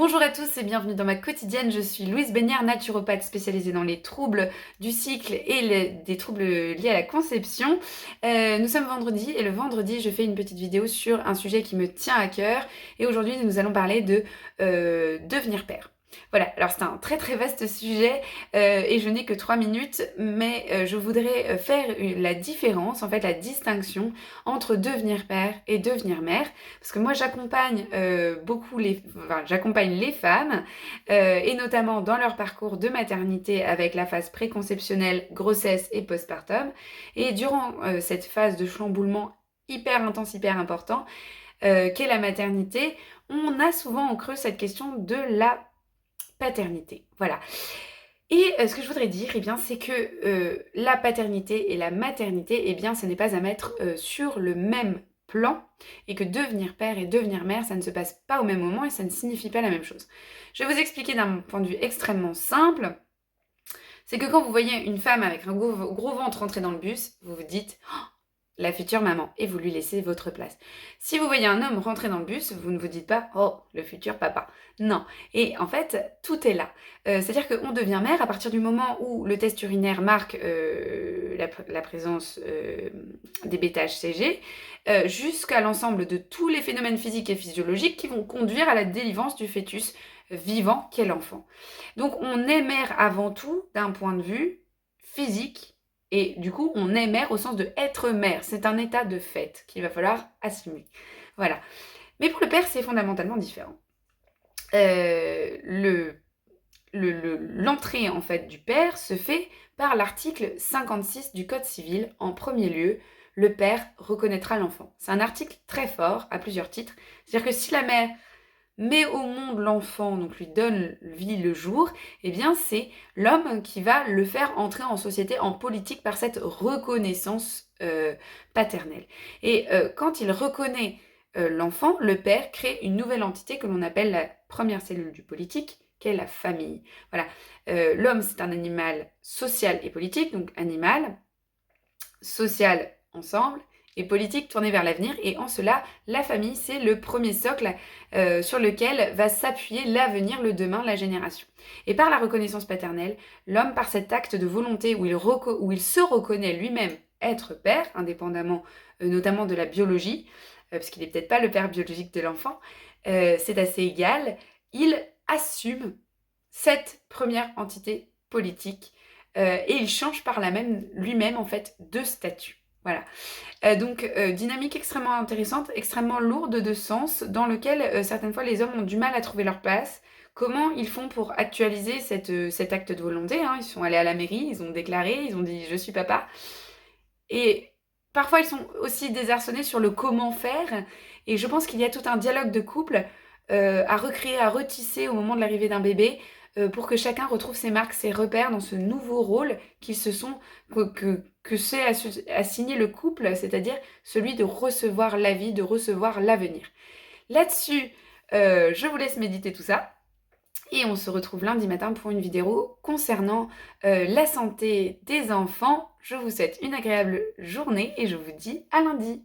Bonjour à tous et bienvenue dans ma quotidienne. Je suis Louise Bénière, naturopathe spécialisée dans les troubles du cycle et des troubles liés à la conception. Nous sommes vendredi et le vendredi, je fais une petite vidéo sur un sujet qui me tient à cœur. Et aujourd'hui, nous allons parler de devenir père. Voilà, alors c'est un très très vaste sujet et je n'ai que 3 minutes, mais je voudrais faire la différence, en fait la distinction entre devenir père et devenir mère. Parce que moi j'accompagne j'accompagne les femmes et notamment dans leur parcours de maternité avec la phase préconceptionnelle, grossesse et postpartum. Et durant cette phase de chamboulement hyper intense, hyper important, qu'est la maternité, on a souvent en creux cette question de la paternité. Voilà. Et ce que je voudrais dire, eh bien, c'est que la paternité et la maternité, eh bien, ce n'est pas à mettre sur le même plan et que devenir père et devenir mère, ça ne se passe pas au même moment et ça ne signifie pas la même chose. Je vais vous expliquer d'un point de vue extrêmement simple. C'est que quand vous voyez une femme avec un gros ventre rentrer dans le bus, vous vous dites la future maman, et vous lui laissez votre place. Si vous voyez un homme rentrer dans le bus, vous ne vous dites pas « Oh, le futur papa ». Non. Et en fait, tout est là. C'est-à-dire qu'on devient mère à partir du moment où le test urinaire marque la présence des bêta-HCG, jusqu'à l'ensemble de tous les phénomènes physiques et physiologiques qui vont conduire à la délivrance du fœtus vivant qu'est l'enfant. Donc on est mère avant tout d'un point de vue physique. Et du coup, on est mère au sens de être mère. C'est un état de fait qu'il va falloir assumer. Voilà. Mais pour le père, c'est fondamentalement différent. L'entrée en fait du père se fait par l'article 56 du Code civil. En premier lieu, le père reconnaîtra l'enfant. C'est un article très fort à plusieurs titres. C'est-à-dire que si la mère met au monde l'enfant, donc lui donne vie le jour, eh bien c'est l'homme qui va le faire entrer en société, en politique par cette reconnaissance paternelle. Et quand il reconnaît l'enfant, le père crée une nouvelle entité que l'on appelle la première cellule du politique, qu'est la famille. Voilà. L'homme, c'est un animal social et politique, donc animal, social ensemble, et politique tournée vers l'avenir. Et en cela, la famille, c'est le premier socle sur lequel va s'appuyer l'avenir, le demain, la génération. Et par la reconnaissance paternelle, l'homme, par cet acte de volonté où il se reconnaît lui-même être père, indépendamment notamment de la biologie, parce qu'il n'est peut-être pas le père biologique de l'enfant, c'est assez égal, il assume cette première entité politique et il change par là même lui-même en fait de statut. Voilà. Donc, dynamique extrêmement intéressante, extrêmement lourde de sens, dans lequel certaines fois les hommes ont du mal à trouver leur place. Comment ils font pour actualiser cet acte de volonté, hein. Ils sont allés à la mairie, ils ont déclaré, ils ont dit « je suis papa ». Et parfois, ils sont aussi désarçonnés sur le comment faire. Et je pense qu'il y a tout un dialogue de couple à recréer, à retisser au moment de l'arrivée d'un bébé pour que chacun retrouve ses marques, ses repères dans ce nouveau rôle que s'est assigné le couple, c'est-à-dire celui de recevoir la vie, de recevoir l'avenir. Là-dessus, je vous laisse méditer tout ça. Et on se retrouve lundi matin pour une vidéo concernant la santé des enfants. Je vous souhaite une agréable journée et je vous dis à lundi.